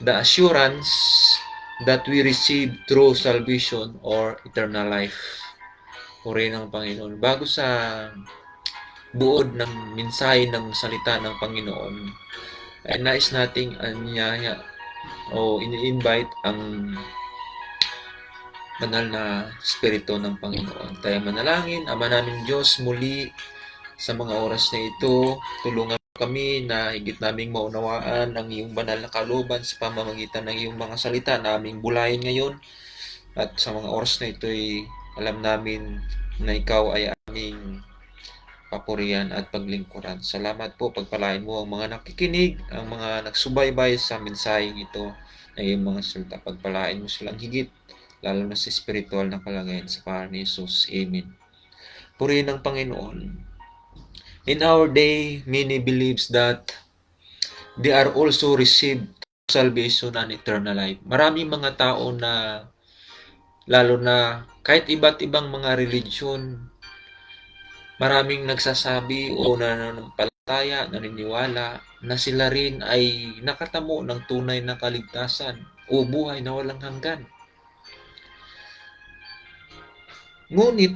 the assurance that we receive through salvation or eternal life. Purihin ng Panginoon. Bago sa buod ng mensahe ng salita ng Panginoon, ay nais nating anyaya o ini-invite ang banal na Espiritu ng Panginoon. Tayo manalangin, Ama naming Diyos, muli sa mga oras na ito, tulungan kami na higit naming maunawaan ang iyong banal na kalooban sa pamamagitan ng iyong mga salita na aming bulayin ngayon. At sa mga oras na ito ay alam namin na ikaw ay aming papurihan at paglingkuran. Salamat po, pagpalain mo ang mga nakikinig, ang mga nagsubaybay sa mensaheng ito na iyong mga salita. Pagpalain mo silang higit, lalo na sa spiritual na kalagayan sa pangalan ni Jesus. Amen. Purihin ng Panginoon. In our day, many believes that they are also received salvation and eternal life. Maraming mga tao na, lalo na kahit iba't ibang mga religion, maraming nagsasabi o nananampalataya, naniniwala na sila rin ay nakatamo ng tunay na kaligtasan o buhay na walang hanggan. Ngunit,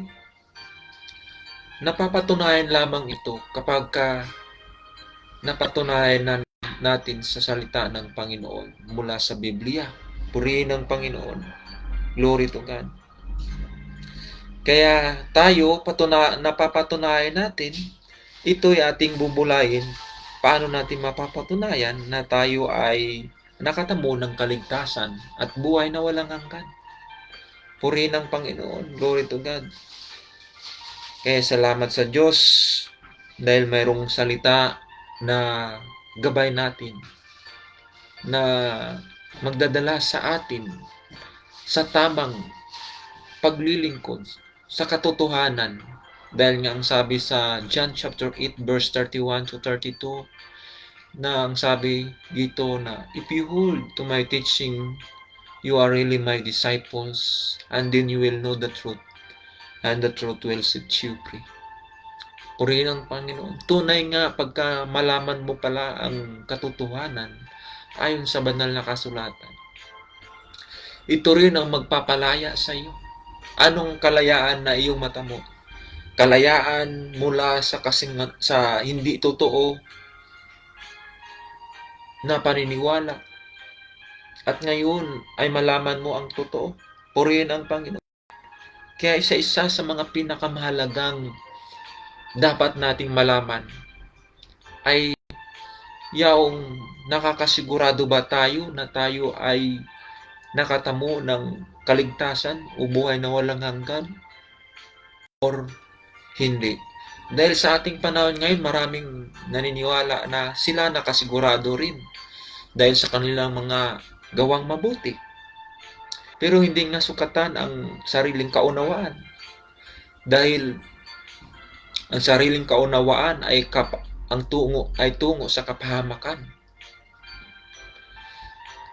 napapatunayan lamang ito kapag napatunayan natin sa salita ng Panginoon mula sa Biblia. Purihin ng Panginoon. Glory to God. Kaya tayo, napapatunayan natin, ito'y ating bubulayin. Paano natin mapapatunayan na tayo ay nakatamo ng kaligtasan at buhay na walang hanggan? Purihin ng Panginoon. Glory to God. Kaya salamat sa Diyos dahil mayroong salita na gabay natin, na magdadala sa atin sa tamang paglilingkod sa katotohanan. Dahil nga ang sabi sa John chapter 8 verse 31 to 32, na ang sabi dito na, if you hold to my teaching, you are really my disciples, and then you will know the truth, and the truth will set you free. Purihin ng Panginoon. Tunay nga pagka malaman mo pala ang katotohanan ayon sa banal na kasulatan. Ito rin ang magpapalaya sa iyo. Anong kalayaan na iyong matamo? Kalayaan mula sa hindi totoo na paniniwala. At ngayon ay malaman mo ang totoo. Purihin ang Panginoon. Kaya isa-isa sa mga pinakamahalagang dapat nating malaman ay yung nakakasigurado ba tayo na tayo ay nakatamo ng kaligtasan o buhay na walang hanggan or hindi. Dahil sa ating panahon ngayon, maraming naniniwala na sila nakasigurado rin dahil sa kanilang mga gawang mabuti. Pero hindi nasukatan ang sariling kaunawaan. Dahil ang sariling kaunawaan ay tungo sa kapahamakan.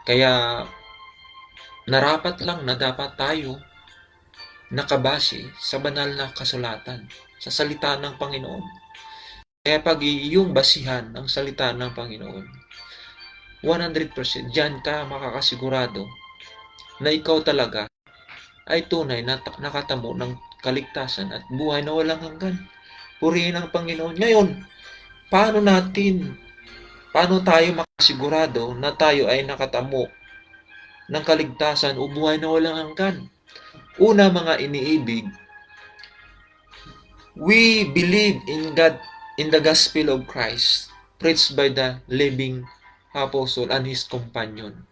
Kaya narapat lang na dapat tayo nakabase sa banal na kasulatan, sa salita ng Panginoon. Kaya pag iyong basihan ang salita ng Panginoon, 100% diyan ka makakasigurado na ikaw talaga ay tunay na nakatamo ng kaligtasan at buhay na walang hanggan. Purihin ang Panginoon. Ngayon, paano tayo makasigurado na tayo ay nakatamo ng kaligtasan o buhay na walang hanggan? Una, mga iniibig, we believe in God, in the gospel of Christ, preached by the living apostle and his companion.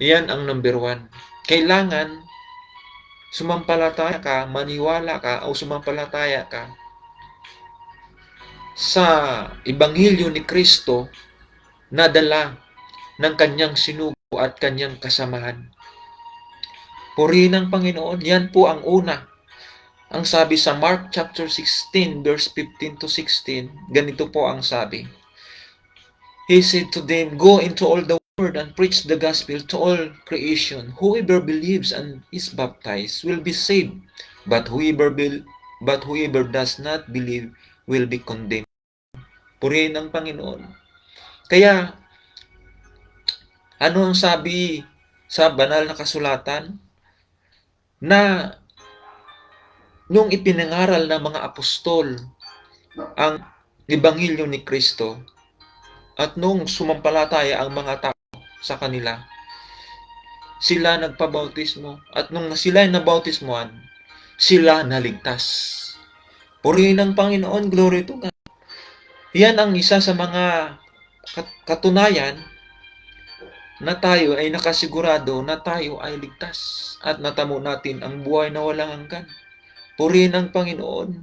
Yan ang number 1. Kailangan sumampalataya ka, maniwala ka, o sumampalataya ka sa Ebanghelyo ni Kristo na dala ng kanyang sinugo at kanyang kasamahan. Purihin ng Panginoon, yan po ang una. Ang sabi sa Mark chapter 16 verse 15 to 16, ganito po ang sabi. He said to them, go into all the world and preach the gospel to all creation. Whoever believes and is baptized will be saved, but whoever does not believe will be condemned. Purihin ng Panginoon. Kaya, Ano ang sabi sa banal na kasulatan? Na nung ipinangaral ng mga apostol ang ebanghelyo ni Kristo at nung sumampalataya ang mga tao sa kanila, sila nagpabautismo at nung sila ay nabautismuhan, sila naligtas. Purihin ng Panginoon, glory to God. Yan ang isa sa mga katunayan na tayo ay nakasigurado na tayo ay ligtas at natamo natin ang buhay na walang hanggan. Purihin ng Panginoon.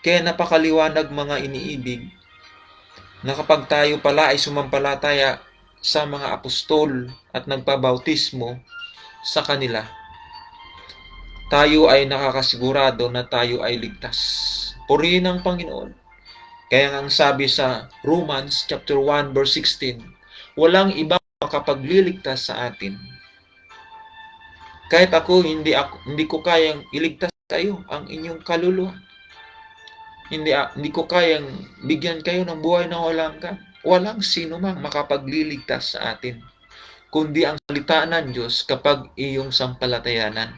Kaya napakaliwanag mga iniibig na kapag tayo pala ay sumampalataya sa mga apostol at nagpabautismo sa kanila, tayo ay nakakasigurado na tayo ay ligtas. Purihin ng Panginoon. Kaya ang sabi sa Romans chapter 1 verse 16, walang ibang makapagliligtas sa atin. Kahit hindi ko kayang iligtas kayo ang inyong kaluluwa. Hindi ko kayang bigyan kayo ng buhay na walang hanggan. Walang sino mang makapagliligtas sa atin, kundi ang salita ng Diyos kapag iyong sampalatayanan.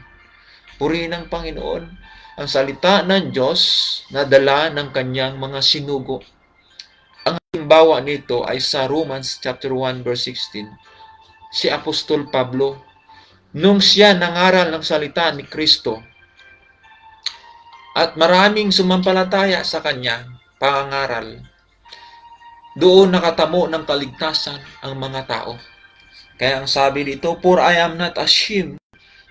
Purihin ng Panginoon, ang salita ng Diyos na dala ng kanyang mga sinugo. Ang halimbawa nito ay sa Romans chapter 1 verse 16. Si Apostol Pablo, nung siya nangaral ng salita ni Kristo, at maraming sumampalataya sa kanya, pangangaral, doon nakatamo ng kaligtasan ang mga tao. Kaya ang sabi dito, for I am not ashamed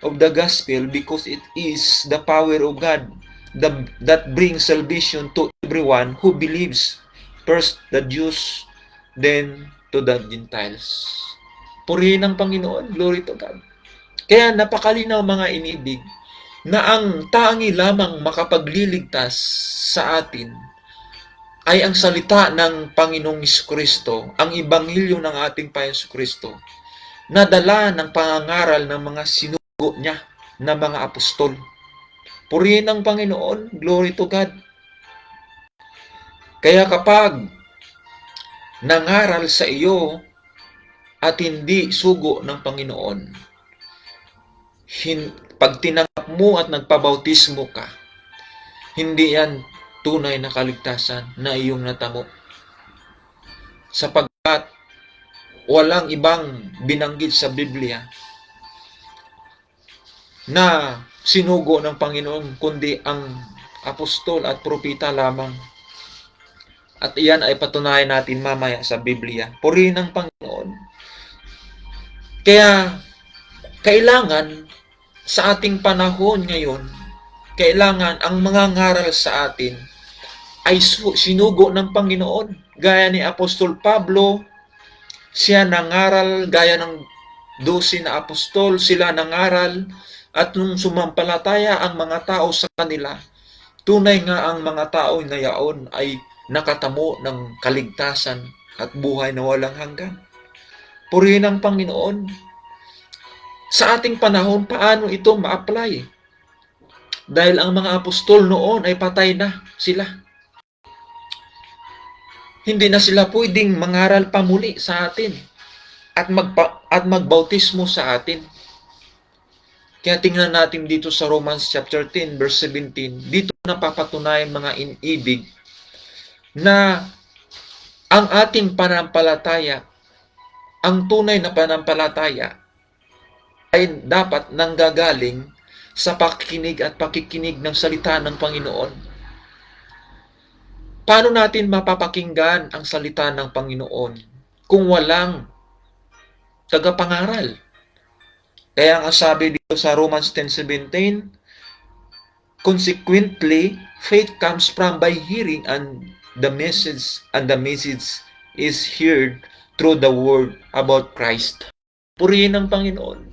of the gospel because it is the power of God that brings salvation to everyone who believes, first the Jews, then to the Gentiles. Purihin ng Panginoon, glory to God. Kaya napakalinaw mga inibig, na ang tangi lamang makapagliligtas sa atin ay ang salita ng Panginoong Kristo, ang ebanghelyo ng ating Panginoong Kristo, na dala ng pangangaral ng mga sinugo niya na mga apostol. Purihin ng Panginoon, glory to God. Kaya kapag nangaral sa iyo at hindi sugo ng Panginoon, pag tinanggap mo at nagpabautismo ka, hindi yan tunay na kaligtasan na iyong natamo. Sapagkat walang ibang binanggit sa Biblia na sinugo ng Panginoon kundi ang apostol at propeta lamang. At iyan ay patunayan natin mamaya sa Biblia. Purihin ng Panginoon. Kaya kailangan sa ating panahon ngayon, kailangan ang mga ngaral sa atin ay sinugo ng Panginoon. Gaya ni Apostol Pablo, siya nangaral, gaya ng 12 na apostol, sila nangaral, at nung sumampalataya ang mga tao sa kanila, tunay nga ang mga tao na yaon ay nakatamo ng kaligtasan at buhay na walang hanggan. Purihin ang Panginoon. Sa ating panahon, paano ito ma-apply? Dahil ang mga apostol noon ay patay na sila. Hindi na sila pwedeng mangaral pa muli sa atin at magbautismo sa atin. Kaya tingnan natin dito sa Romans chapter 10 verse 17, dito napapatunayan mga inibig na ang ating panampalataya, ang tunay na panampalataya ay dapat nanggagaling sa pakikinig at pakikinig ng salita ng Panginoon. Paano natin mapapakinggan ang salita ng Panginoon kung walang tagapangaral? Kaya ang sabi dito sa Romans 10:17, consequently, faith comes from by hearing and the message is heard through the word about Christ. Purihin ng Panginoon.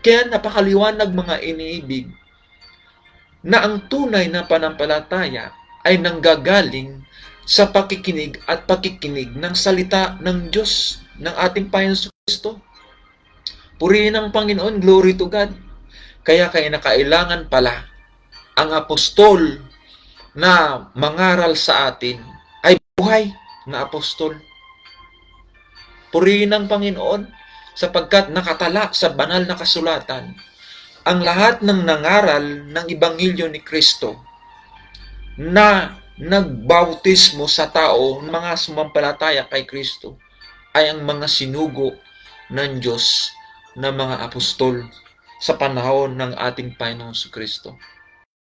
Kaya napakaliwanag mga iniibig na ang tunay na panampalataya ay nanggagaling sa pakikinig at pakikinig ng salita ng Diyos, ng ating Panginoon Kristo. Purihin ng Panginoon, glory to God. Kaya nakailangan pala ang apostol na mangaral sa atin ay buhay na apostol. Purihin ng Panginoon. sapagkat nakatala sa banal na kasulatan ang lahat ng nangaral ng Ebanghelyo ni Kristo na nagbautismo sa tao, mga sumampalataya kay Kristo, ay ang mga sinugo ng Diyos na mga apostol sa panahon ng ating Panginoong Kristo.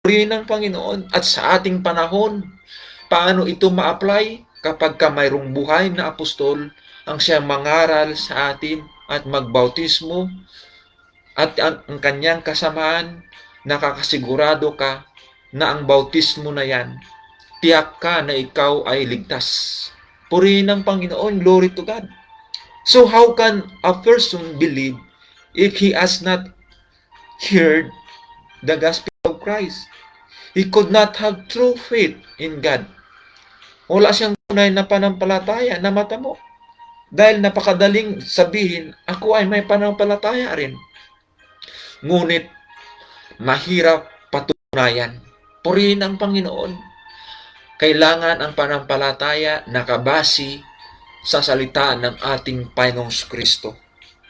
Purihin ng Panginoon, at sa ating panahon, paano ito ma-apply kapag mayroong buhay na apostol ang siyang mangaral sa atin at magbautismo, at ang kanyang kasamaan, nakakasigurado ka na ang bautismo na yan, tiyak ka na ikaw ay ligtas. Purihin ng Panginoon, glory to God. So how can a person believe if he has not heard the gospel of Christ? He could not have true faith in God. Wala siyang tunay na panampalataya na matamo. Dahil napakadaling sabihin, ako ay may panampalataya rin. Ngunit, mahirap patunayan. Purihin ang Panginoon. Kailangan ang panampalataya nakabase sa salita ng ating Panginoong Kristo.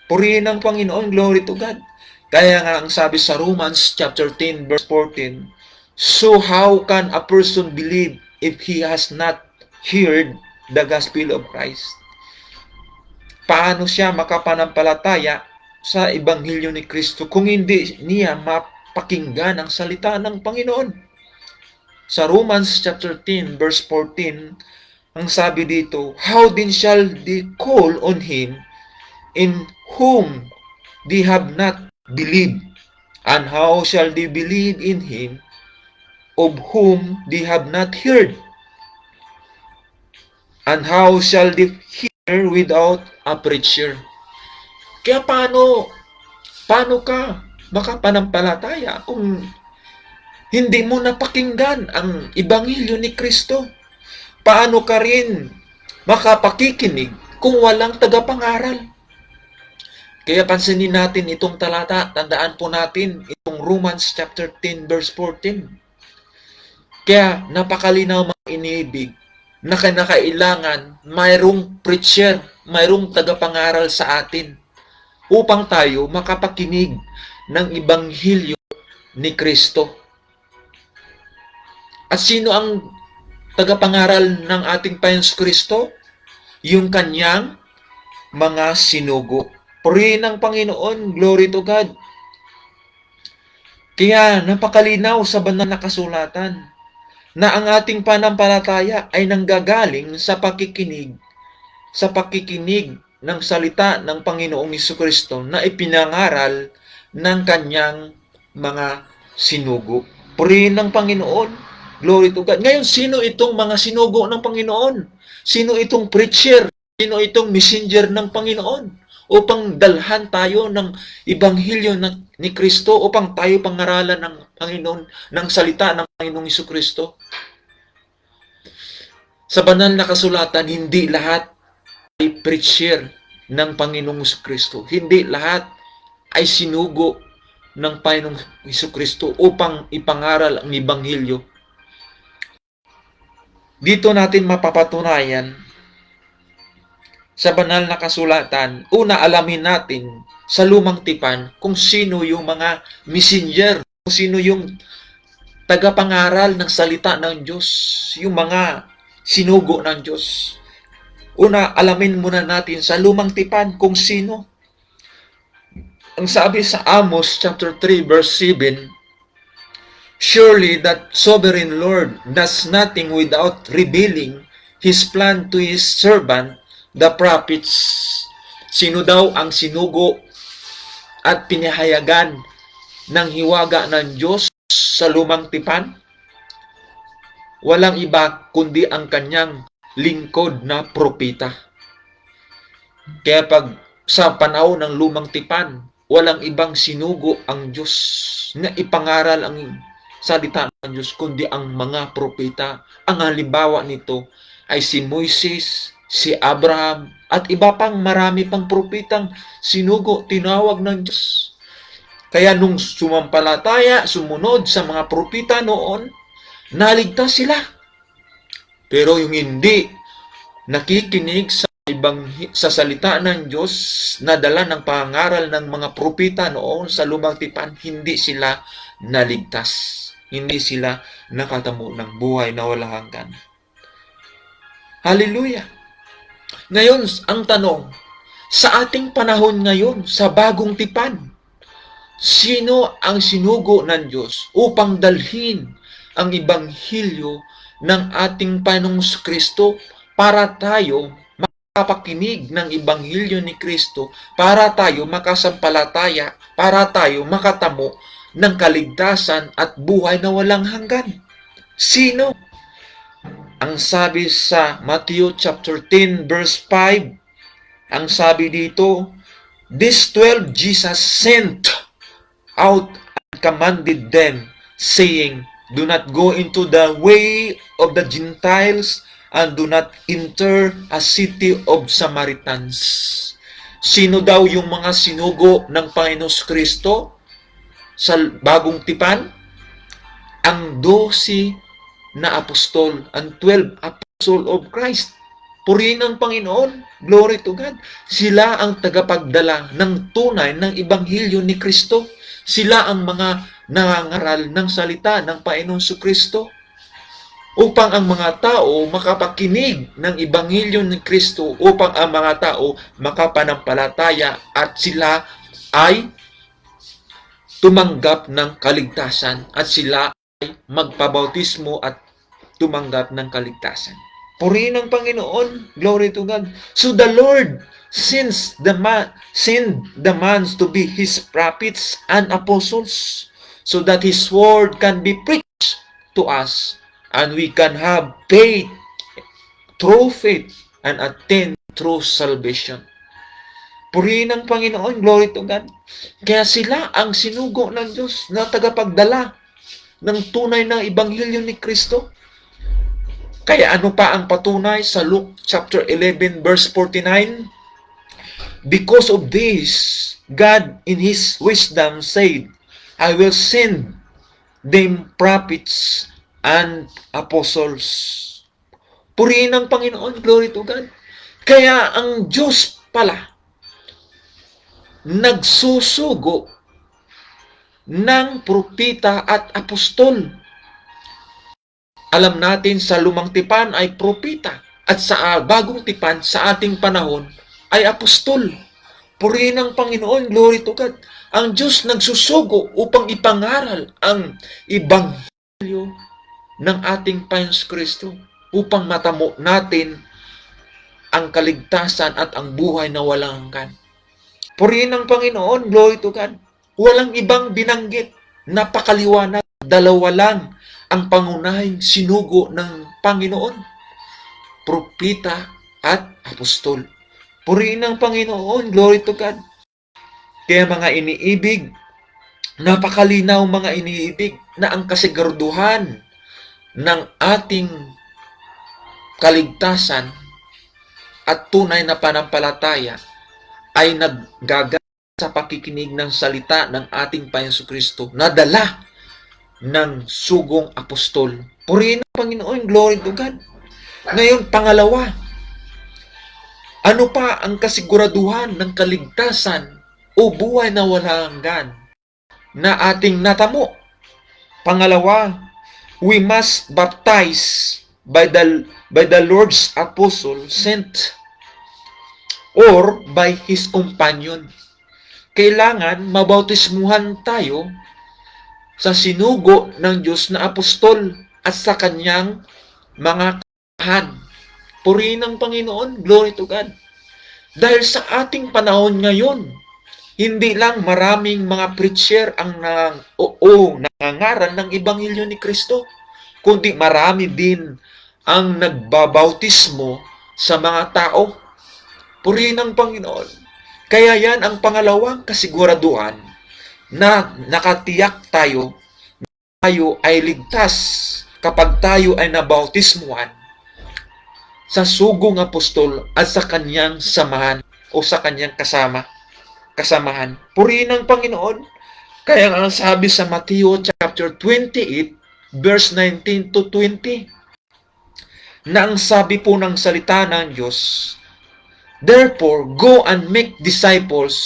Purihin ang Panginoon, glory to God. Kaya nga ang sabi sa Romans chapter 10 verse 14, so how can a person believe if he has not heard the gospel of Christ? Paano siya makapanampalataya sa Ebanghelyo ni Kristo kung hindi niya mapakinggan ang salita ng Panginoon? Sa Romans chapter 10 verse 14, ang sabi dito, how then shall they call on him in whom they have not believed? And how shall they believe in him of whom they have not heard? And how shall they hear without a preacher? Kaya paano ka makapanampalataya kung hindi mo napakinggan ang Ebanghelyo ni Kristo? Paano ka rin makapakikinig kung walang tagapangaral? Kaya pansinin natin itong talata, tandaan po natin itong Romans chapter 10 verse 14. Kaya napakalinaw mga inibig na kinakailangan mayroong preacher, mayroong tagapangaral sa atin upang tayo makapakinig ng Ebanghelyo ni Kristo. At sino ang tagapangaral ng ating Panginoong Kristo? Yung kanyang mga sinugo. Purihin ng Panginoon, glory to God. Kaya napakalinaw sa banal na kasulatan na ang ating panampalataya ay nanggagaling sa pakikinig ng salita ng Panginoong Jesucristo na ipinangaral ng kanyang mga sinugo. Purihin ng Panginoon, glory to God. Ngayon, sino itong mga sinugo ng Panginoon? Sino itong preacher? Sino itong messenger ng Panginoon? Upang dalhan tayo ng Ebanghelyo ni Kristo, upang tayo pangaralan ng Panginoon, ng salita ng Panginoong Jesucristo. Sa banal na kasulatan, hindi lahat ay preacher ng Panginoong Jesucristo. Hindi lahat ay sinugo ng Panginoong Jesucristo upang ipangaral ang Ebanghelyo. Dito natin mapapatunayan sa banal na kasulatan, una alamin natin sa lumang tipan kung sino yung mga messenger, kung sino yung tagapangaral ng salita ng Diyos, yung mga sinugo ng Diyos. Una, alamin muna natin sa lumang tipan kung sino. Ang sabi sa Amos chapter 3 verse 7, surely that sovereign Lord does nothing without revealing His plan to His servant, the prophets. Sino daw ang sinugo at pinahayagan ng hiwaga ng Diyos sa lumang tipan? Walang iba kundi ang kanyang lingkod na propeta. Kaya pag sa panahon ng lumang tipan, walang ibang sinugo ang Diyos na ipangaral ang salita ng Diyos kundi ang mga propeta. Ang halimbawa nito ay si Moises, si Abraham, at iba pang marami pang propetang sinugo, tinawag ng Diyos. Kaya nung sumampalataya, sumunod sa mga propeta noon, naligtas sila. Pero yung hindi nakikinig sa sa salita ng Diyos na dala ng pangaral ng mga propeta noon sa lumang tipan, hindi sila naligtas. Hindi sila nakatamo ng buhay na walang hanggan. Hallelujah! Ngayon, ang tanong, sa ating panahon ngayon, sa bagong tipan, sino ang sinugo ng Diyos upang dalhin ang Ibanghilyo ng ating Panginoong Kristo para tayo makapakinig ng Ibanghilyo ni Kristo, para tayo makasampalataya, para tayo makatamo ng kaligtasan at buhay na walang hanggan? Sino? Ang sabi sa Matthew chapter 10 verse 5, ang sabi dito, "These 12 Jesus sent out and commanded them, saying, Do not go into the way of the Gentiles, and do not enter a city of Samaritans." Sino daw yung mga sinugo ng Panginoon Kristo sa bagong tipan? Ang 12 na apostol, ang 12 apostle of Christ. Purihin ang Panginoon. Glory to God. Sila ang tagapagdala ng tunay ng Ibanghilyo ni Kristo. Sila ang mga nangangaral ng salita ng Panginoon Kristo upang ang mga tao makapakinig ng Ibanghilyo ni Kristo, upang ang mga tao makapanampalataya at sila ay tumanggap ng kaligtasan at sila ay magpabautismo at tumanggap ng kaligtasan. Purihin ang Panginoon. Glory to God. So the Lord send the man to be His prophets and apostles, so that His word can be preached to us, and we can have faith, true faith, and attain true salvation. Purihin ang Panginoon. Glory to God. Kaya sila ang sinugo ng Diyos na tagapagdala ng tunay na Ibanghilyo ni Kristo. Kaya ano pa ang patunay sa Luke chapter 11 verse 49? Because of this, God in His wisdom said, I will send them prophets and apostles. Purihin ang Panginoon. Glory to God. Kaya ang Diyos pala nagsusugo ng propeta at apostol. Alam natin sa lumang tipan ay propeta at sa bagong tipan sa ating panahon ay apostol. Purihin ang Panginoon. Glory to God. Ang Diyos nagsusugo upang ipangaral ang Ibanghilyo ng ating Panginoon Kristo upang matamo natin ang kaligtasan at ang buhay na walang hanggan. Purihin ang Panginoon. Glory to God. Walang ibang binanggit. Napakaliwanag. Dalawa lang ang pangunahing sinugo ng Panginoon, propeta at apostol. Purihin ang Panginoon. Glory to God. Kaya mga iniibig, napakalinaw mga iniibig na ang kasiguraduhan ng ating kaligtasan at tunay na panampalataya ay naggagamit sa pakikinig ng salita ng ating Panginoon Kristo na dala ng sugong apostol. Purihin ang Panginoon. Glory to God. Ngayon, pangalawa, ano pa ang kasiguraduhan ng kaligtasan o buhay na walang hanggan na ating natamo? Pangalawa, we must baptize by the Lord's apostle sent or by His companion. Kailangan mabautismuhan tayo sa sinugo ng Diyos na apostol at sa kanyang mga kahan. Purihin ang Panginoon. Glory to God. Dahil sa ating panahon ngayon, hindi lang maraming mga preacher ang nangangaral ng Ibanghilyo ni Kristo, kundi marami din ang nagbabautismo sa mga tao. Purihin ang Panginoon. Kaya yan ang pangalawang kasiguraduhan na nakatiyak tayo ay ligtas kapag tayo ay nabautismuhan sa sugong apostol at sa kanyang samahan o sa kanyang kasamahan. Purihin ang Panginoon. Kaya ang sabi sa Matthew chapter 28 verse 19 to 20 na ang sabi po ng salita ng Diyos, Therefore, go and make disciples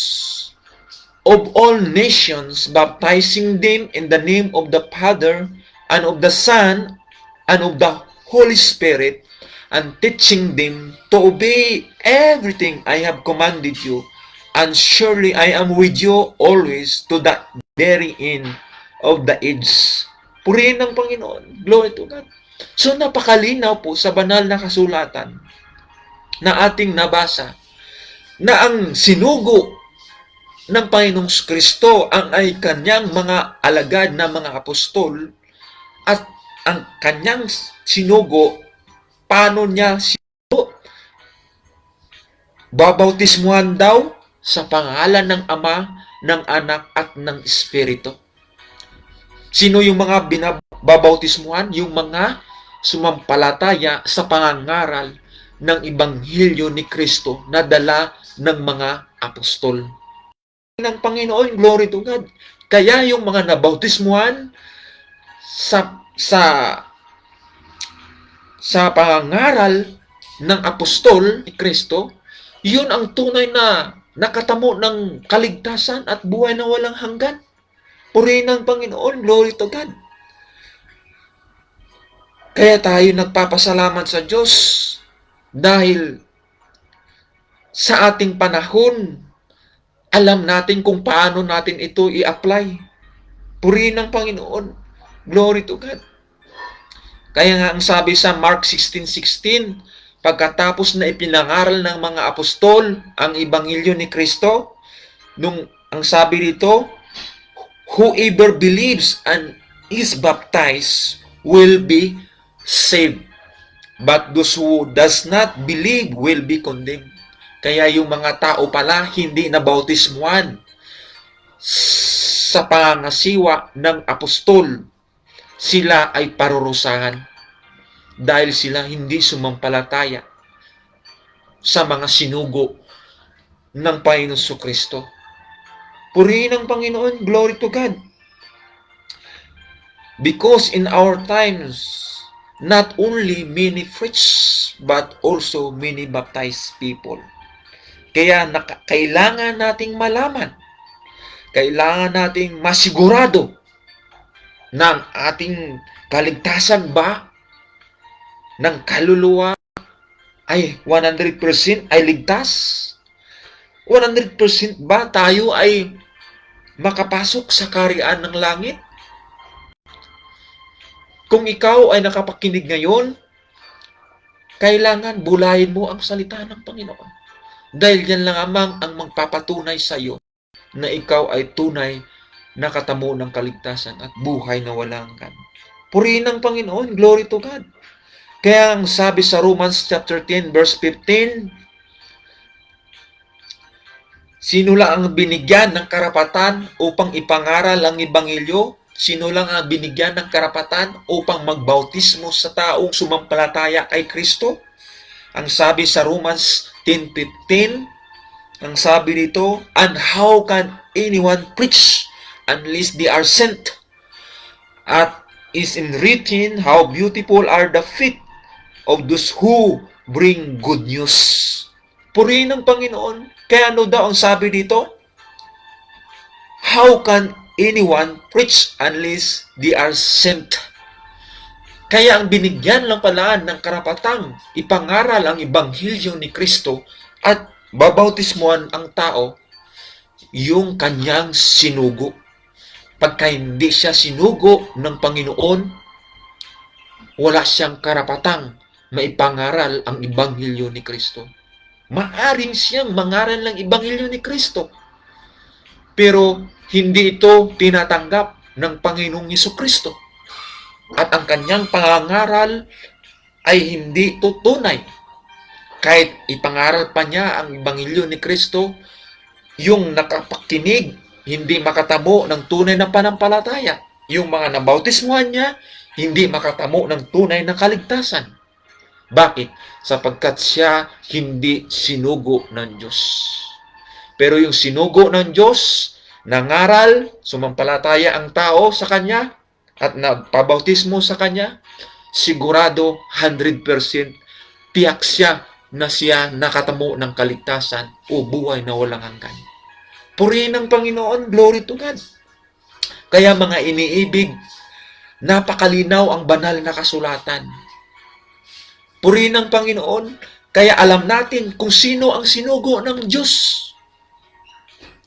of all nations, baptizing them in the name of the Father, and of the Son, and of the Holy Spirit, and teaching them to obey everything I have commanded you. And surely I am with you always to the very end of the age. Purihin ng Panginoon. Glory to God. So napakalinaw po sa banal na kasulatan na ating nabasa na ang sinugo ng Panginoong Kristo ang ay kanyang mga alagad na mga apostol, at ang kanyang sinugo, paano niya sinugo? Babautismuhan daw sa pangalan ng Ama, ng Anak, at ng Espiritu. Sino yung mga babautismuhan? Yung mga sumampalataya sa pangangaral ng Ebanghelyo ni Kristo na dala ng mga apostol ng Panginoon. Glory to God. Kaya yung mga nabautismuhan sa pangangaral ng apostol ni Kristo, yun ang tunay na nakatamo ng kaligtasan at buhay na walang hanggan. Purihin ng Panginoon. Glory to God. Kaya tayo nagpapasalamat sa Diyos dahil sa ating panahon, alam natin kung paano natin ito i-apply. Purihin ng Panginoon. Glory to God. Kaya nga ang sabi sa Mark 16:16, pagkatapos na ipinangaral ng mga apostol ang Ebanghelyo ni Kristo, ang sabi dito, whoever believes and is baptized will be saved. But those who does not believe will be condemned. Kaya yung mga tao pala hindi nabautismuhan sa pangangasiwa ng apostol, sila ay parurusahan dahil sila hindi sumampalataya sa mga sinugo ng Panginoon Kristo. Purihin ang Panginoon. Glory to God. Because in our times, not only many preach, but also many baptized people. Kaya kailangan nating malaman, kailangan nating masigurado ng ating kaligtasan ba ng kaluluwa ay 100% ay ligtas? 100% ba tayo ay makapasok sa kaharian ng langit? Kung ikaw ay nakapakinig ngayon, kailangan bulayin mo ang salita ng Panginoon. Dahil yan lang amang ang magpapatunay sa iyo na ikaw ay tunay na katamo ng kaligtasan at buhay na walang hanggan. Purihin ng Panginoon. Glory to God. Kaya ang sabi sa Romans chapter 10 verse 15, sino lang ang binigyan ng karapatan upang ipangaral ang Ebanghelyo? Sino lang ang binigyan ng karapatan upang magbautismo sa taong sumampalataya kay Kristo? Ang sabi sa Romans 10:15, ang sabi dito, and how can anyone preach unless they are sent? At is in written, how beautiful are the feet of those who bring good news. Purihin ng Panginoon. Kaya ano daw ang sabi dito? How can anyone preach unless they are sent? Kaya ang binigyan lang pala ng karapatang ipangaral ang Ebanghelyo ni Kristo at babautismuhan ang tao, yung kanyang sinugo. Pagka hindi siya sinugo ng Panginoon, wala siyang karapatang maipangaral ang Ebanghelyo ni Kristo. Maaring siyang mangaral ng Ebanghelyo ni Kristo, pero hindi ito tinatanggap ng Panginoong Kristo. At ang kanyang pangangaral ay hindi tutunay. Kahit ipangaral pa niya ang Ebanghelyo ni Kristo, yung nakapakinig, hindi makatamo ng tunay na panampalataya. Yung mga nabautismuhan niya, hindi makatamo ng tunay na kaligtasan. Bakit? Sapagkat siya hindi sinugo ng Diyos. Pero yung sinugo ng Diyos, nangaral, sumampalataya ang tao sa Kanya, at nagpabautismo sa Kanya, sigurado 100% tiyak siya na siya nakatamo ng kaligtasan o buhay na walang hanggan. Purihin ng Panginoon, glory to God. Kaya mga iniibig, napakalinaw ang banal na kasulatan. Purihin ng Panginoon, kaya alam natin kung sino ang sinugo ng Diyos.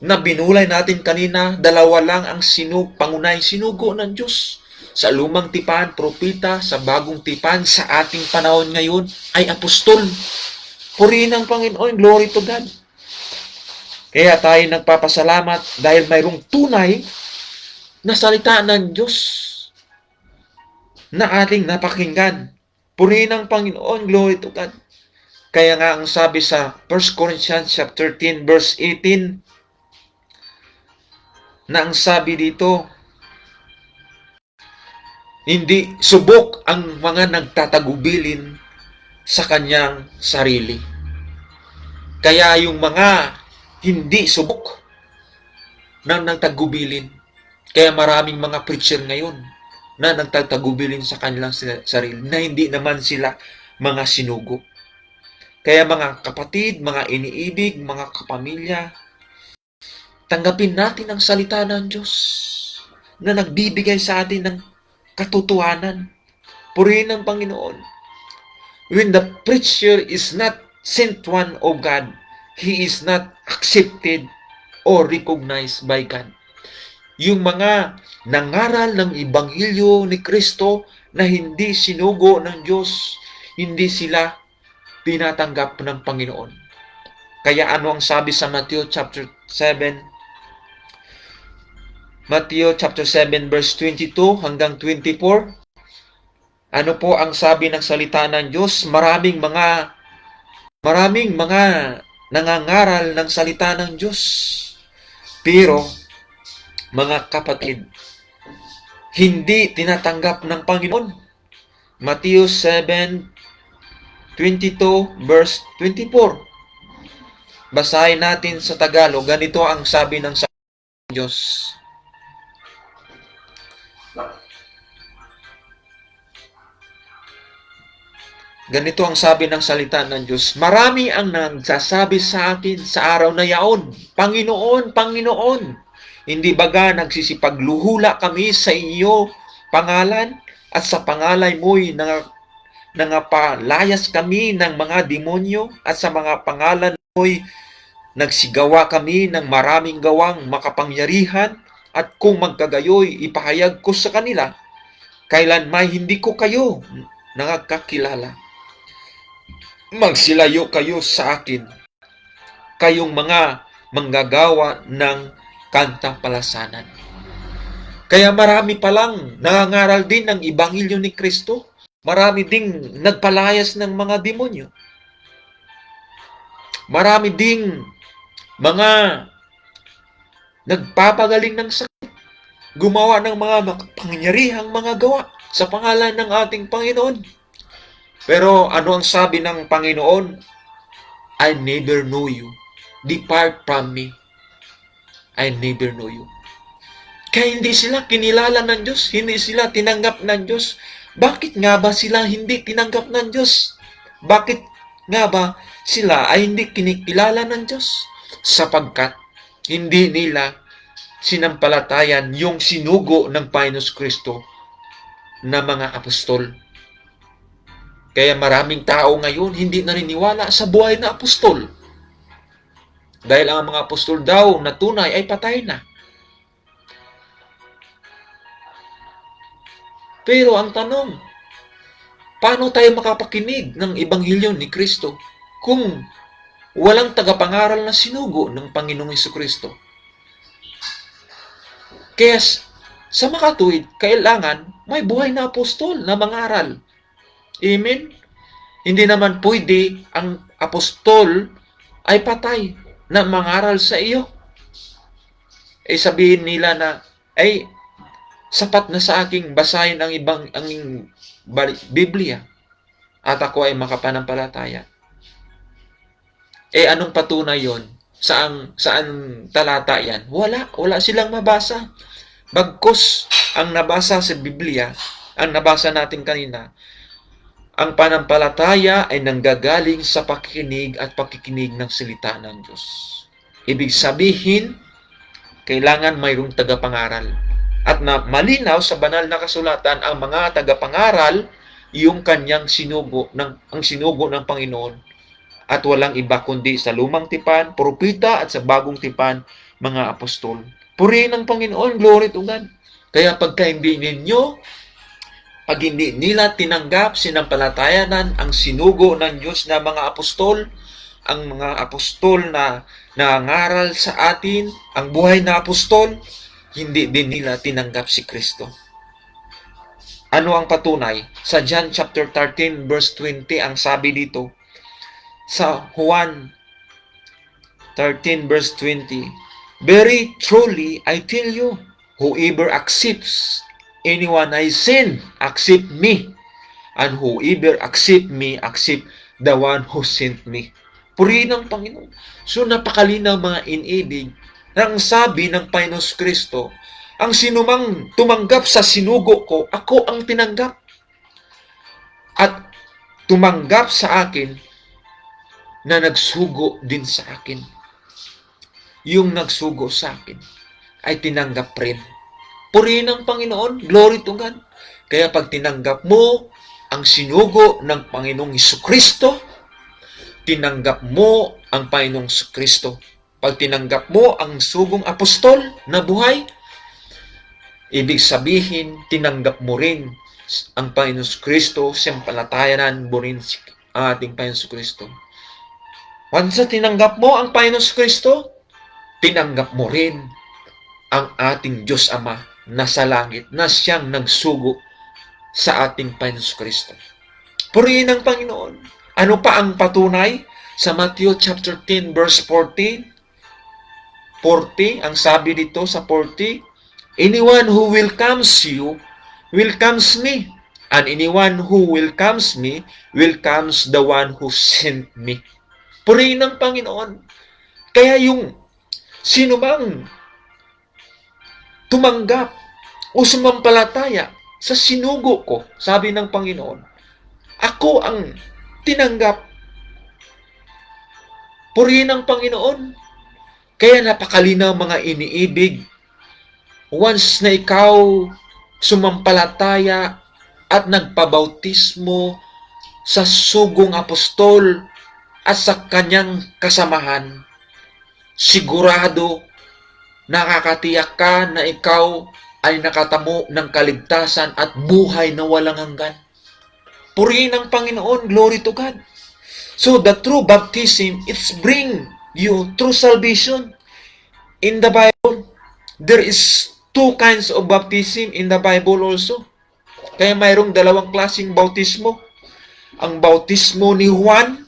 Na binulay natin kanina, dalawa lang ang pangunahing sinugo ng Diyos. Sa lumang tipan, propeta, sa bagong tipan, sa ating panahon ngayon, ay apostol. Purihin ng Panginoon, glory to God. Kaya tayo nagpapasalamat dahil mayroong tunay na salita ng Diyos na ating napakinggan. Purihin ng Panginoon, glory to God. Kaya nga ang sabi sa 1 Corinthians chapter 13 verse 18, na ang sabi dito, hindi subok ang mga nagtatagubilin sa kanyang sarili. Kaya yung mga hindi subok na nagtagubilin, kaya maraming mga preacher ngayon na nagtatagubilin sa kanilang sarili, na hindi naman sila mga sinugo. Kaya mga kapatid, mga iniibig, mga kapamilya, tanggapin natin ang salita ng Diyos na nagbibigay sa atin ng katotohanan. Purihin ng Panginoon. When the preacher is not sent one of God, he is not accepted or recognized by God. Yung mga nangaral ng Ebanghelyo ni Kristo na hindi sinugo ng Diyos, hindi sila tinatanggap ng Panginoon. Kaya ano ang sabi sa Matthew chapter 7 verse 22 hanggang 24? Ano po ang sabi ng salita ng Diyos? Maraming mga nangangaral ng salita ng Diyos. Pero, mga kapatid, hindi tinatanggap ng Panginoon. Matthew 7:22 verse 24. Basahin natin sa Tagalog. Ganito ang sabi ng Diyos. Ganito ang sabi ng salita ng Diyos. Marami ang nagsasabi sa akin sa araw na yaon, Panginoon, Panginoon, hindi baga nagsisipagluhula kami sa inyo pangalan at sa pangalan mo'y nangapalayas kami ng mga demonyo at sa mga pangalan mo'y nagsigawa kami ng maraming gawang makapangyarihan at kung magkagayoy ipahayag ko sa kanila, kailanman hindi ko kayo nakakilala. Magsilayo kayo sa akin, kayong mga manggagawa ng kantampalasanan. Kaya marami palang nangangaral din ng Ebanghelyo ni Kristo. Marami ding nagpalayas ng mga demonyo. Marami ding mga nagpapagaling ng sakit. Gumawa ng mga makapangyarihang mga gawa sa pangalan ng ating Panginoon. Pero ano ang sabi ng Panginoon? I never know you. Depart from me. I never know you. Kaya hindi sila kinilala ng Diyos. Hindi sila tinanggap ng Diyos. Bakit nga ba sila hindi tinanggap ng Diyos? Bakit nga ba sila ay hindi kinikilala ng Diyos? Sapagkat hindi nila sinampalatayan yung sinugo ng Panginoon Kristo na mga apostol. Kaya maraming tao ngayon hindi naniniwala sa buhay na apostol. Dahil ang mga apostol daw na tunay ay patay na. Pero ang tanong, paano tayo makapakinig ng Ebanghelyo ni Kristo kung walang tagapangaral na sinugo ng Panginoong Jesucristo? Kaya sa makatuwid, kailangan may buhay na apostol na mangaral. Amen? Hindi naman pwede ang apostol ay patay na mangaral sa iyo. Sabihin nila na, sapat na sa aking basahin ang Biblia at ako ay makapanampalataya. Anong patunay yon? Saan talata yan? Wala silang mabasa. Bagkus ang nabasa sa Biblia, ang nabasa natin kanina, Ang panampalataya ay nanggagaling sa pakikinig at pakikinig ng salita ng Diyos. Ibig sabihin, kailangan mayroong tagapangaral. At na malinaw sa banal na kasulatan ang mga tagapangaral, yung kanyang ang sinugo ng Panginoon. At walang iba kundi sa lumang tipan, propeta, at sa bagong tipan, mga apostol. Purihin ng Panginoon, glory to God. Kaya pag hindi nila tinanggap, sinampalatayanan ang sinugo ng Diyos na mga apostol, ang mga apostol na nangaral sa atin, ang buhay na apostol, hindi din nila tinanggap si Kristo. Ano ang patunay? Sa John chapter 13 verse 20, ang sabi dito, sa Juan 13 verse 20, very truly I tell you, whoever accepts anyone I send, accept me. And whoever accept me, accept the one who sent me. Purihin ng Panginoon. So napakalinaw mga inibig ng sabi ng Panginoon Kristo, ang sinumang tumanggap sa sinugo ko, ako ang tinanggap. At tumanggap sa akin na nagsugo din sa akin. Yung nagsugo sa akin ay tinanggap rin. Purihin ng Panginoon, glory to God. Kaya pag tinanggap mo ang sinugo ng Panginoong Jesucristo, tinanggap mo ang Panginoong Jesucristo. Pag tinanggap mo ang sugong apostol na buhay, ibig sabihin, tinanggap mo rin ang Panginoong Jesucristo, sampalatayanan mo rin ang ating Panginoong Jesucristo. Once na tinanggap mo ang Panginoong Jesucristo, tinanggap mo rin ang ating Diyos Ama na sa langit, na siyang nagsugo sa ating Panginoon Kristo. Purihin ng Panginoon. Ano pa ang patunay? Sa Matthew chapter 10 verse 40, ang sabi dito sa 40, anyone who welcomes you, welcomes me. And anyone who welcomes me, welcomes the one who sent me. Purihin ng Panginoon. Kaya yung sino mang tumanggap o sumampalataya sa sinugo ko, sabi ng Panginoon, ako ang tinanggap. Purihin ng Panginoon. Kaya napakalinaw mga iniibig. Once na ikaw sumampalataya at nagpabautismo sa sugong apostol at sa kanyang kasamahan, sigurado nakakatiyak ka na ikaw ay nakatamo ng kaligtasan at buhay na walang hanggan. Purihin ng Panginoon, glory to God. So the true baptism, it's bring you true salvation. In the Bible, there is two kinds of baptism in the Bible also. Kaya mayroong dalawang klaseng bautismo. Ang bautismo ni Juan,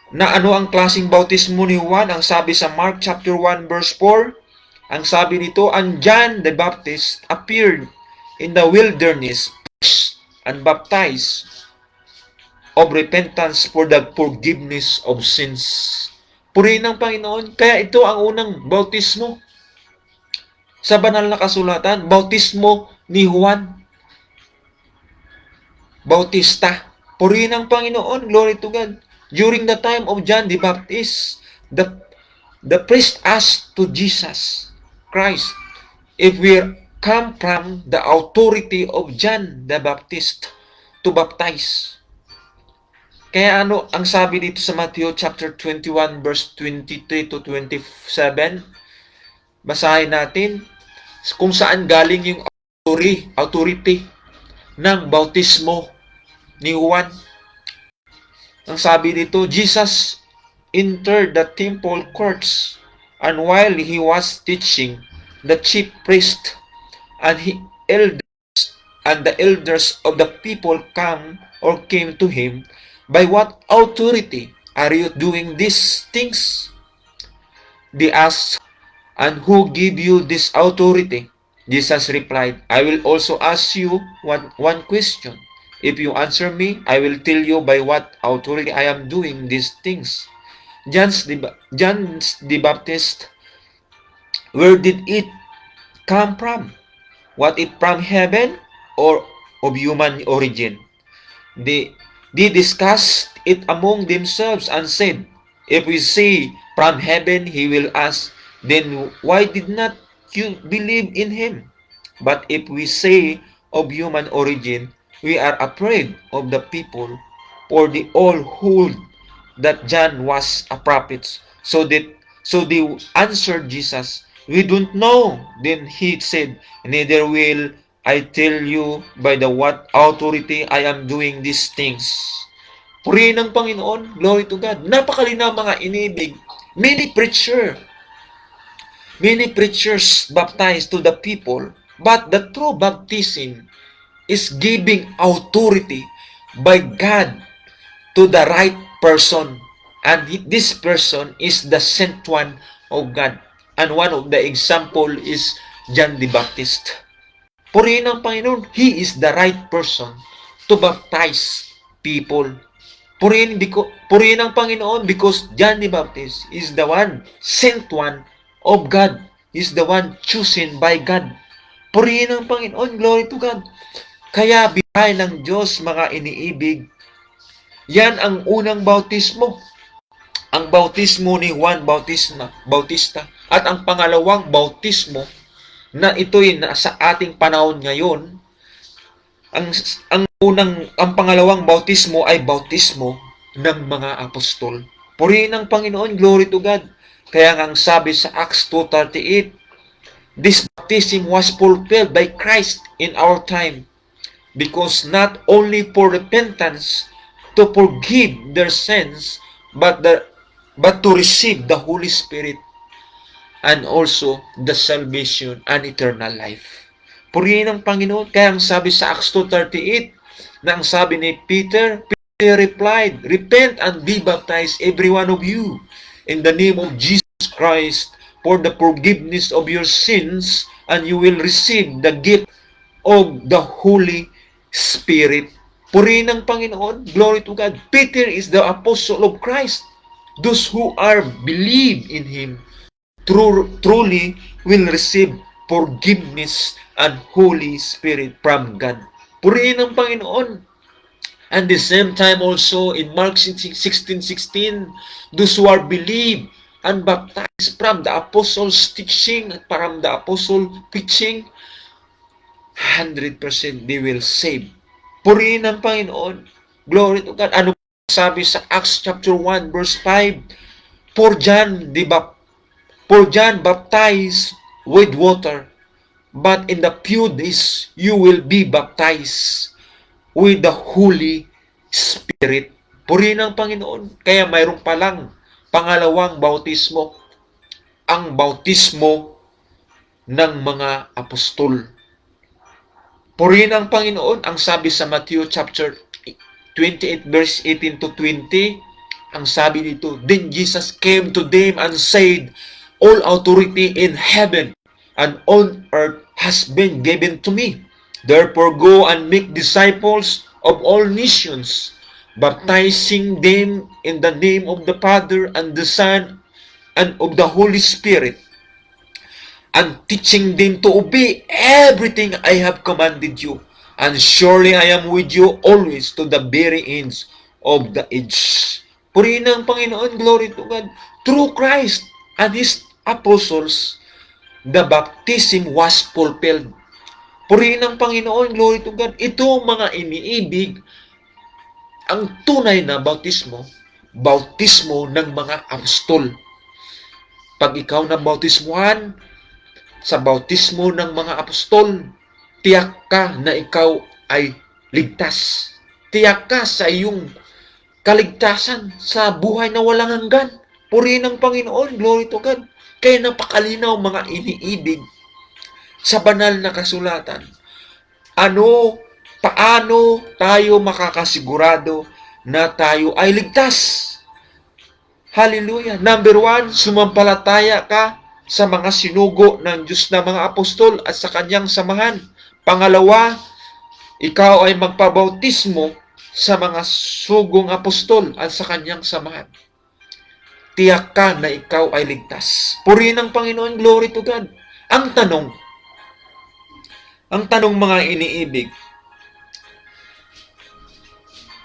na ano ang klaseng bautismo ni Juan? Ang sabi sa Mark chapter 1 verse 4, ang sabi nito, and John the Baptist appeared in the wilderness and baptized of repentance for the forgiveness of sins. Purihin ng Panginoon. Kaya ito ang unang bautismo. Sa banal na kasulatan, bautismo ni Juan Bautista. Purihin ng Panginoon. Glory to God. During the time of John the Baptist, the priest asked to Jesus Christ if we come from the authority of John the Baptist to baptize. Kaya ano ang sabi dito sa Matthew chapter 21 verse 23 to 27? Basahin natin kung saan galing yung authority ng bautismo ni Juan. Ang sabi dito, Jesus entered the temple courts, and while he was teaching, the chief priest and the elders of the people came to him. By what authority are you doing these things? They asked, and who gave you this authority? Jesus replied, I will also ask you one question. If you answer me, I will tell you by what authority I am doing these things. John the Baptist, where did it come from? Was it from heaven or of human origin? They discussed it among themselves and said, "If we say from heaven, he will ask, then why did not you believe in him? But if we say of human origin, we are afraid of the people, for they all hold that John was a prophet." So they answered Jesus, "We don't know." Then he said, "Neither will I tell you by the what authority I am doing these things." Purihin ng Panginoon, glory to God. Napakalinaw mga inibig. Many preachers baptize to the people, but the true baptism is giving authority by God to the right person. And this person is the sent one of God. And one of the example is John the Baptist. Purihin ng Panginoon, He is the right person to baptize people. Purihin ng Panginoon because John the Baptist is the one, sent one of God. Is the one chosen by God. Purihin ng Panginoon, glory to God. Kaya bihay ng Diyos, mga iniibig, yan ang unang bautismo. Ang bautismo ni Juan Bautista. At ang pangalawang bautismo na ito'y nasa ating panahon ngayon, ang pangalawang bautismo ay bautismo ng mga apostol. Purihin ng Panginoon, glory to God. Kaya nga ang sabi sa Acts 2:38, this baptism was fulfilled by Christ in our time, because not only for repentance to forgive their sins, but to receive the Holy Spirit and also the salvation and eternal life. Purihin ng Panginoon. Kaya ang sabi sa Acts 2:38, na ang sabi ni Peter replied, "Repent and be baptized, every one of you, in the name of Jesus Christ, for the forgiveness of your sins, and you will receive the gift of the Holy Spirit." Purihin ng Panginoon. Glory to God. Peter is the apostle of Christ. Those who are believe in Him truly will receive forgiveness and Holy Spirit from God. Purihin ng Panginoon. And the same time also in Mark 16:16, those who are believe and baptized from the apostles' teaching, from the apostle preaching, 100% they will save. Purihin ng Panginoon. Glory to God. Ano sabi sa Acts chapter 1 verse 5? For John baptized with water, but in the few days you will be baptized with the Holy Spirit. Purihin ng Panginoon. Kaya mayroon palang pangalawang bautismo, ang bautismo ng mga apostol. Purihin ng Panginoon. Ang sabi sa Matthew chapter 28 verse 18 to 20, ang sabi dito, then Jesus came to them and said, all authority in heaven and on earth has been given to me. Therefore go and make disciples of all nations, baptizing them in the name of the Father and the Son and of the Holy Spirit, and teaching them to obey everything I have commanded you. And surely I am with you always to the very ends of the age. Purihin ng Panginoon, glory to God. Through Christ and His apostles, the baptism was fulfilled. Purihin ng Panginoon, glory to God. Ito mga iniibig, ang tunay na bautismo ng mga apostol. Pag ikaw na bautismuhan sa bautismo ng mga apostol, tiyak ka na ikaw ay ligtas. Tiyak ka sa iyong kaligtasan sa buhay na walang hanggan. Purihin ng Panginoon, glory to God. Kaya napakalinaw mga iniibig sa banal na kasulatan. Paano tayo makakasigurado na tayo ay ligtas? Hallelujah. Number 1, sumampalataya ka sa mga sinugo ng Diyos na mga apostol at sa kanyang samahan. Pangalawa, ikaw ay magpabautismo sa mga sugong apostol at sa kanyang samahan. Tiyak ka na ikaw ay ligtas. Purihin ng Panginoon, glory to God. Ang tanong mga iniibig,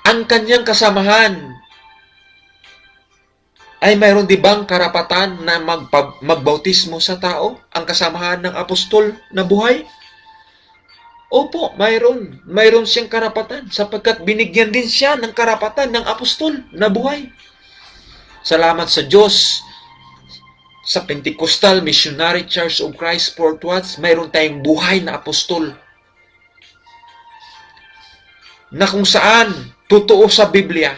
ang kanyang kasamahan ay mayroon di bang karapatan na magbautismo sa tao? Ang kasamahan ng apostol na buhay? Opo, mayroon. Mayroon siyang karapatan sapagkat binigyan din siya ng karapatan ng apostol na buhay. Salamat sa Diyos. Sa Pentecostal Missionary Church of Christ Fort Worth, mayroon tayong buhay na apostol na kung saan totoo sa Biblia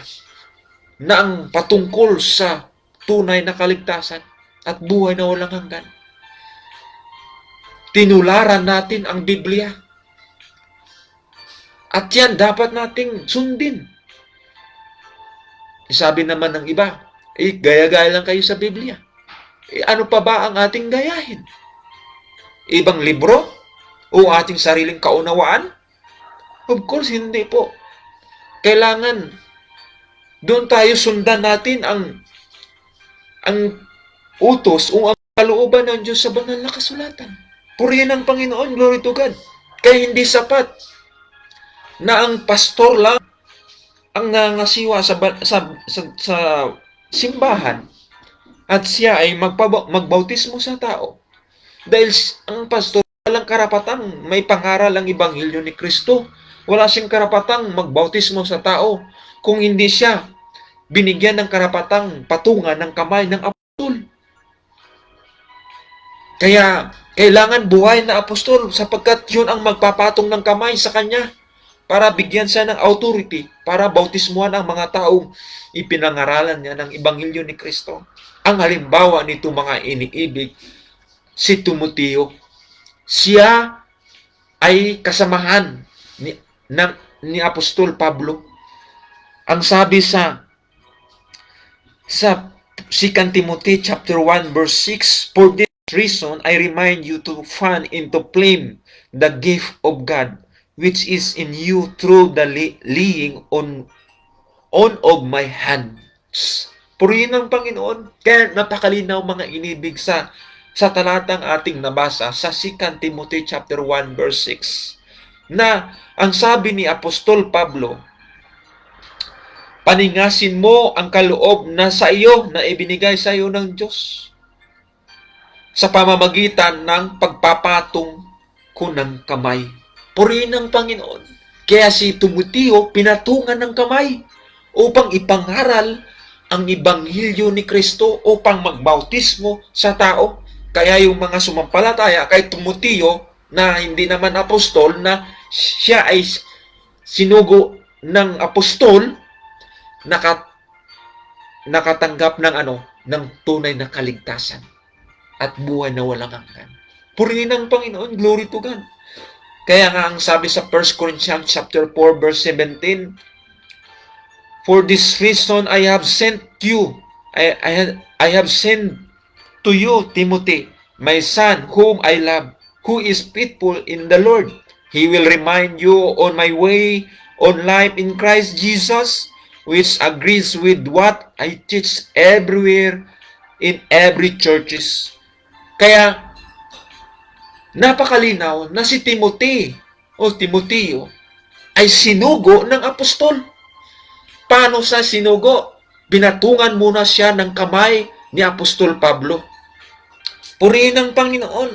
na ang patungkol sa tunay na kaligtasan at buhay na walang hanggan. Tinularan natin ang Biblia. At yan dapat nating sundin. Sabi naman ng iba, gaya-gaya lang kayo sa Biblia. Ano pa ba ang ating gayahin? Ibang libro? O ating sariling kaunawaan? Of course, hindi po. Kailangan doon tayo sundan natin ang utos o ang kalooban ng Diyos sa banal na kasulatan. Purihin ang Panginoon, glory to God. Kaya hindi sapat na ang pastor lang ang nangasiwa sa simbahan at siya ay magbautismo sa tao. Dahil ang pastor walang karapatang may pangaral ang Ebanghelyo ni Kristo. Wala siyang karapatang magbautismo sa tao kung hindi siya binigyan ng karapatang patungan ng kamay ng apostol. Kaya, kailangan buhay na apostol sapagkat yun ang magpapatong ng kamay sa kanya para bigyan siya ng authority para bautismuhan ang mga taong ipinangaralan niya ng Ebanghelyo ni Kristo. Ang halimbawa nito mga iniibig, si Timoteo. Siya ay kasamahan ni Apostol Pablo. Ang sabi sa 2 Timothy chapter 1 verse 6, "For this reason I remind you to fan into flame the gift of God, which is in you through the laying on of my hands." Purihin ng Panginoon. Kaya napakalinaw mga inibig sa talatang ating nabasa sa 2 Timothy chapter 1 verse 6 na ang sabi ni Apostol Pablo, paningasin mo ang kaloob na sa iyo na ibinigay sa iyo ng Diyos sa pamamagitan ng pagpapatong ko ng kamay. Purihin ng Panginoon. Kaya si Timoteo pinatungan ng kamay upang ipangaral ang Ebanghelyo ni Kristo upang magbautismo sa tao. Kaya yung mga sumampalataya kay Timoteo na hindi naman apostol, na siya ay sinugo ng apostol, nakatanggap ng tunay na kaligtasan at buhay na walang hanggan. Purihin ng Panginoon, glory to God. Kaya nga ang sabi sa 1 Corinthians chapter 4 verse 17, "For this reason I have sent you, I have sent to you Timothy, my son, whom I love, who is faithful in the Lord. He will remind you on my way on life in Christ Jesus, which agrees with what I teach everywhere in every churches." Kaya, napakalinaw na si Timothy o Timoteo ay sinugo ng apostol. Paano sa sinugo? Binatungan muna siya ng kamay ni Apostol Pablo. Purihin ng Panginoon.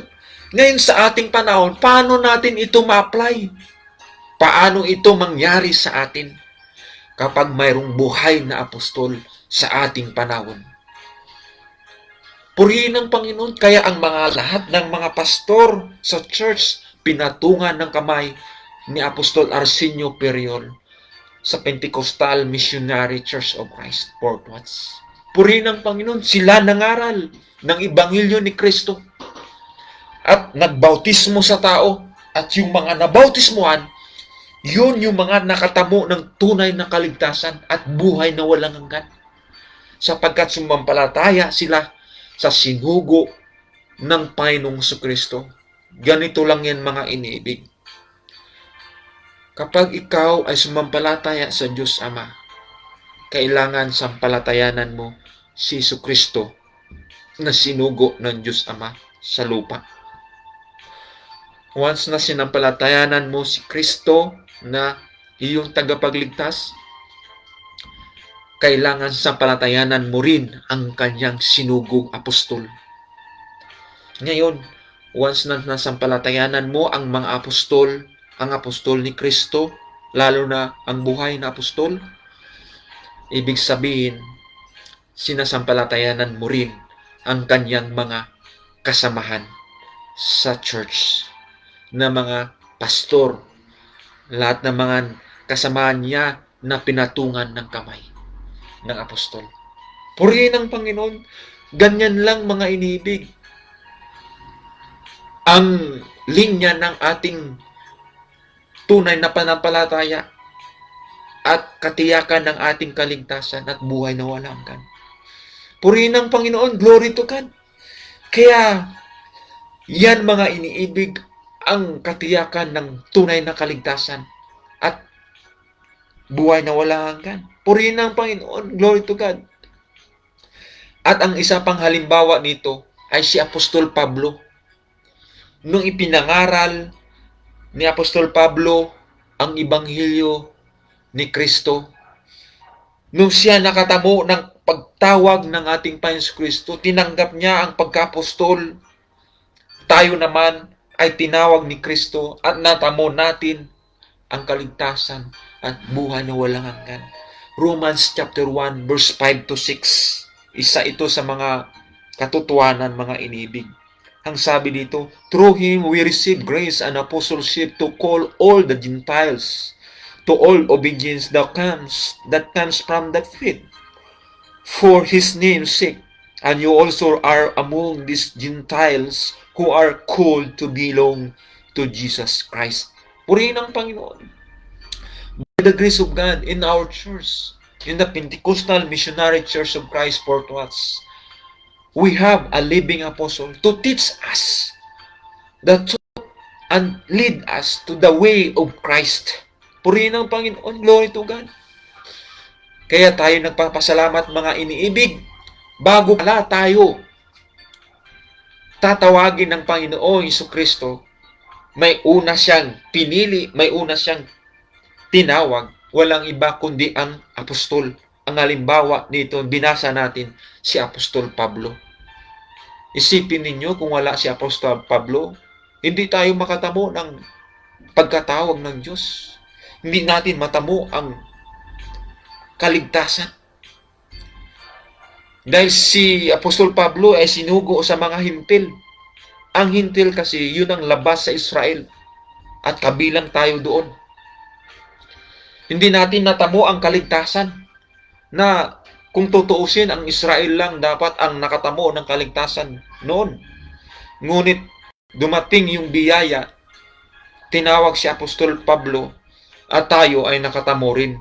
Ngayon sa ating panahon, paano natin ito ma-apply? Paano ito mangyari sa atin kapag mayroong buhay na apostol sa ating panahon? Purihin ng Panginoon. Kaya ang lahat ng mga pastor sa church, pinatungan ng kamay ni Apostol Arsenio Periol sa Pentecostal Missionary Church of Christ Fort Worth. Purihin ng Panginoon. Sila nangaral ng Ebanghelyo ni Kristo at nagbautismo sa tao. At yung mga nabautismuhan, yun yung mga nakatamo ng tunay na kaligtasan at buhay na walang hanggan. Sapagkat sumampalataya sila sa sinugo ng Panginoong Kristo. Ganito lang yan mga iniibig. Kapag ikaw ay sumampalataya sa Diyos Ama, kailangan sampalatayanan mo si Kristo na sinugo ng Diyos Ama sa lupa. Once na sinampalatayanan mo si Kristo na iyong tagapagligtas, kailangan sampalatayanan mo rin ang kanyang sinugong apostol. Ngayon, once na nasampalatayanan mo ang mga apostol, ang apostol ni Kristo, lalo na ang buhay na apostol, ibig sabihin, sinasampalatayanan mo rin ang kanyang mga kasamahan sa church na mga pastor, lahat ng mga kasamahan niya na pinatungan ng kamay ng apostol. Purihin ang Panginoon, ganyan lang mga inibig. Ang linya ng ating tunay na panampalataya at katiyakan ng ating kaligtasan at buhay na walang hanggan. Purihin ang Panginoon, glory to God. Kaya, yan mga iniibig ang katiyakan ng tunay na kaligtasan at buhay na walang hanggan. Purihin ang Panginoon, glory to God. At ang isa pang halimbawa nito ay si Apostol Pablo. Nung ipinangaral ni Apostol Pablo ang Ibanghilyo ni Kristo, nung siya nakatamo ng pagtawag ng ating Panginoon Kristo, tinanggap niya ang pagka-apostol. Tayo naman ay tinawag ni Kristo at natamo natin ang kaligtasan at buhay na walang hanggan. Romans chapter 1 verse 5 to 6. Isa ito sa mga katotohanan, mga inibig. Ang sabi dito, through Him we receive grace and apostleship to call all the Gentiles to all obedience that comes from the faith for His name's sake. And you also are among these Gentiles who are called to belong to Jesus Christ. Purihin ang Panginoon. By the grace of God in our church, in the Pentecostal Missionary Church of Christ Portuas, we have a living apostle to teach us the truth and lead us to the way of Christ. Purihin ang Panginoon, glory to God. Kaya tayo nagpapasalamat mga iniibig, bago pala tayo tatawagin ng Panginoong Jesucristo, may una siyang pinili, may una siyang tinawag, walang iba kundi ang apostol. Ang halimbawa nito, binasa natin si Apostol Pablo. Isipin ninyo kung wala si Apostol Pablo, hindi tayo makatamo ng pagkatawag ng Diyos. Hindi natin matamo ang kaligtasan. Dahil si Apostol Pablo ay sinugo sa mga hintil. Ang hintil kasi yun ang labas sa Israel at kabilang tayo doon. Hindi natin natamo ang kaligtasan na kung tutuusin ang Israel lang dapat ang nakatamo ng kaligtasan noon. Ngunit dumating yung biyaya, tinawag si Apostol Pablo at tayo ay nakatamo rin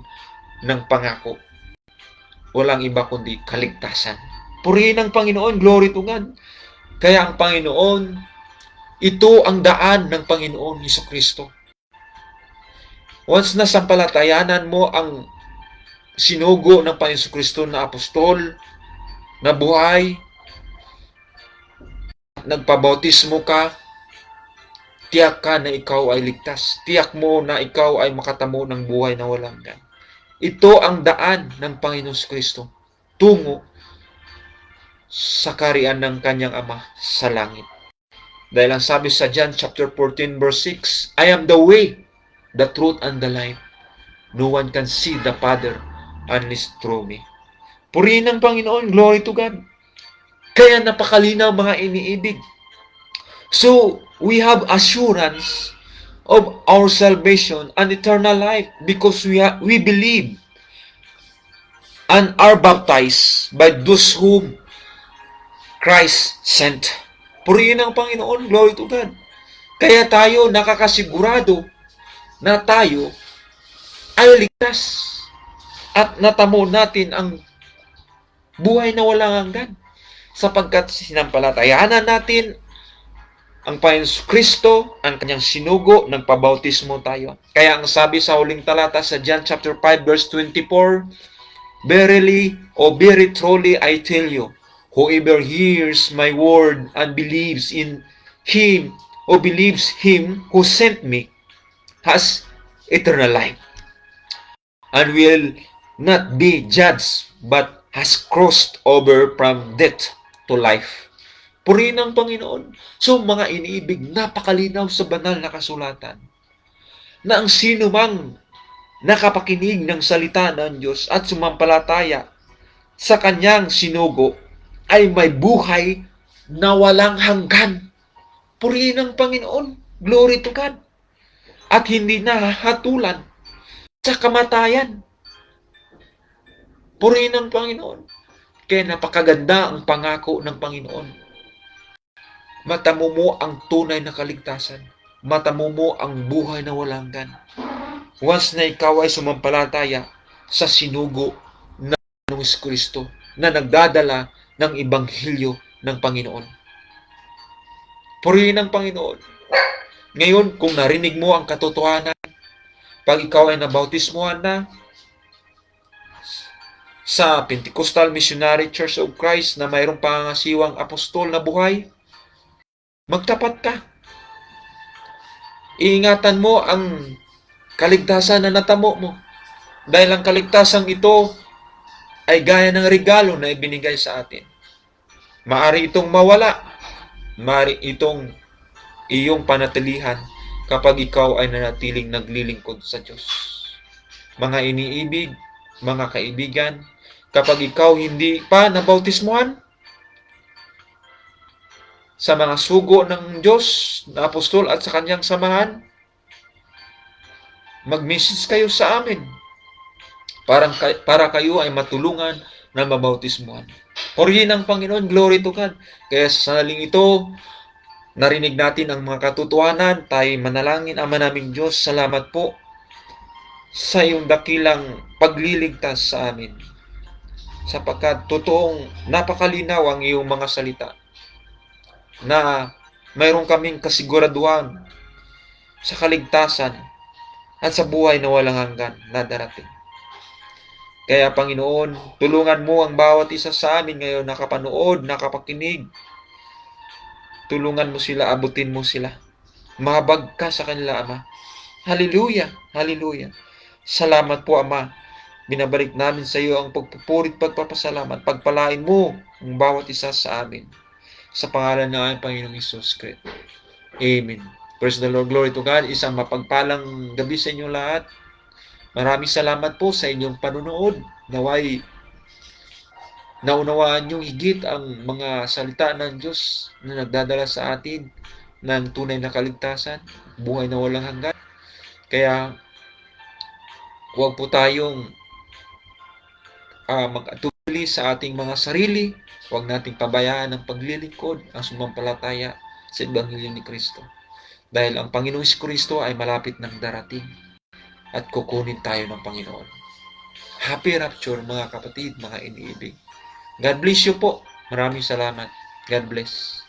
ng pangako. Walang iba kundi kaligtasan. Purihin ang Panginoon, glory to God. Kaya ang Panginoon, ito ang daan ng Panginoon Jesucristo. Once na sampalatayanan mo ang sinugo ng Panginoon Jesucristo na apostol, na buhay, nagpabautismo ka, tiyak ka na ikaw ay ligtas. Tiyak mo na ikaw ay makatamo ng buhay na walang hanggan. Ito ang daan ng Panginoon Kristo tungo sa kaharian ng kanyang Ama sa langit. Dahil ang sabi sa John chapter 14 verse 6, I am the way, the truth, and the life. No one can see the Father unless through me. Purihin ang Panginoon, glory to God. Kaya napakalinaw mga iniibig. So, we have assurance of our salvation and eternal life because we believe and are baptized by those whom Christ sent. Purihin ang Panginoon, glory to God. Kaya tayo nakakasigurado na tayo ay ligtas at natamo natin ang buhay na walang hanggan sapagkat sinampalatayanan natin ang Panginoon Kristo, ang kanyang sinugo, nagpabautismo tayo. Kaya ang sabi sa huling talata sa John chapter 5 verse 24, Verily, or very truly I tell you, whoever hears my word and believes in Him, or believes Him who sent me, has eternal life, and will not be judged, but has crossed over from death to life. Purihin ang Panginoon. So mga iniibig, napakalinaw sa banal na kasulatan na ang sino mang nakapakinig ng salita ng Diyos at sumampalataya sa kanyang sinugo ay may buhay na walang hanggan. Purihin ang Panginoon. Glory to God. At hindi nahatulan sa kamatayan. Purihin ang Panginoon. Kaya napakaganda ang pangako ng Panginoon. Matamo mo ang tunay na kaligtasan. Matamo mo ang buhay na walang hanggan. Once na ikaw ay sumampalataya sa sinugo ng Kristo na nagdadala ng Ibanghilyo ng Panginoon. Purihin ang Panginoon. Ngayon, kung narinig mo ang katotohanan, pag ikaw ay nabautismuhan na sa Pentecostal Missionary Church of Christ na mayroong pangangasiwang apostol na buhay, magtapat ka. Iingatan mo ang kaligtasan na natamo mo. Dahil ang kaligtasan ito ay gaya ng regalo na ibinigay sa atin. Maari itong mawala. Maari itong iyong panatilihan kapag ikaw ay nanatiling naglilingkod sa Diyos. Mga iniibig, mga kaibigan, kapag ikaw hindi pa nabautismuhan sa mga sugo ng Diyos na apostol at sa kanyang samahan, mag-message kayo sa amin para kayo ay matulungan na mabautismuhan. Purihin ang Panginoon, glory to God. Kaya sa sanaling ito, narinig natin ang mga katotohanan, tayo manalangin. Ama naming Diyos, salamat po sa iyong dakilang pagliligtas sa amin. Sapagkat totoong napakalinaw ang iyong mga salita na mayroon kaming kasiguraduhan sa kaligtasan at sa buhay na walang hanggan na darating. Kaya Panginoon, tulungan mo ang bawat isa sa amin ngayon nakapanood, nakapakinig. Tulungan mo sila, abutin mo sila. Mahabag ka sa kanila, Ama. Hallelujah! Hallelujah! Salamat po, Ama. Binabalik namin sa iyo ang pagpupurit, pagpapasalamat. Pagpalain mo ang bawat isa sa amin. Sa pangalan ng aming Panginoong Hesus Kristo. Amen. Praise the Lord. Glory to God. Isang mapagpalang gabi sa inyo lahat. Maraming salamat po sa inyong panunood. Naway naunawaan nyo higit ang mga salita ng Diyos na nagdadala sa atin ng tunay na kaligtasan, buhay na walang hanggan. Kaya huwag po tayong mag-atuli sa ating mga sarili. Huwag nating pabayaan ang paglilingkod, ang sumampalataya sa Ebanghelyo ni Kristo. Dahil ang Panginoong Kristo ay malapit ng darating at kukunin tayo ng Panginoon. Happy rapture mga kapatid, mga iniibig. God bless you po. Maraming salamat. God bless.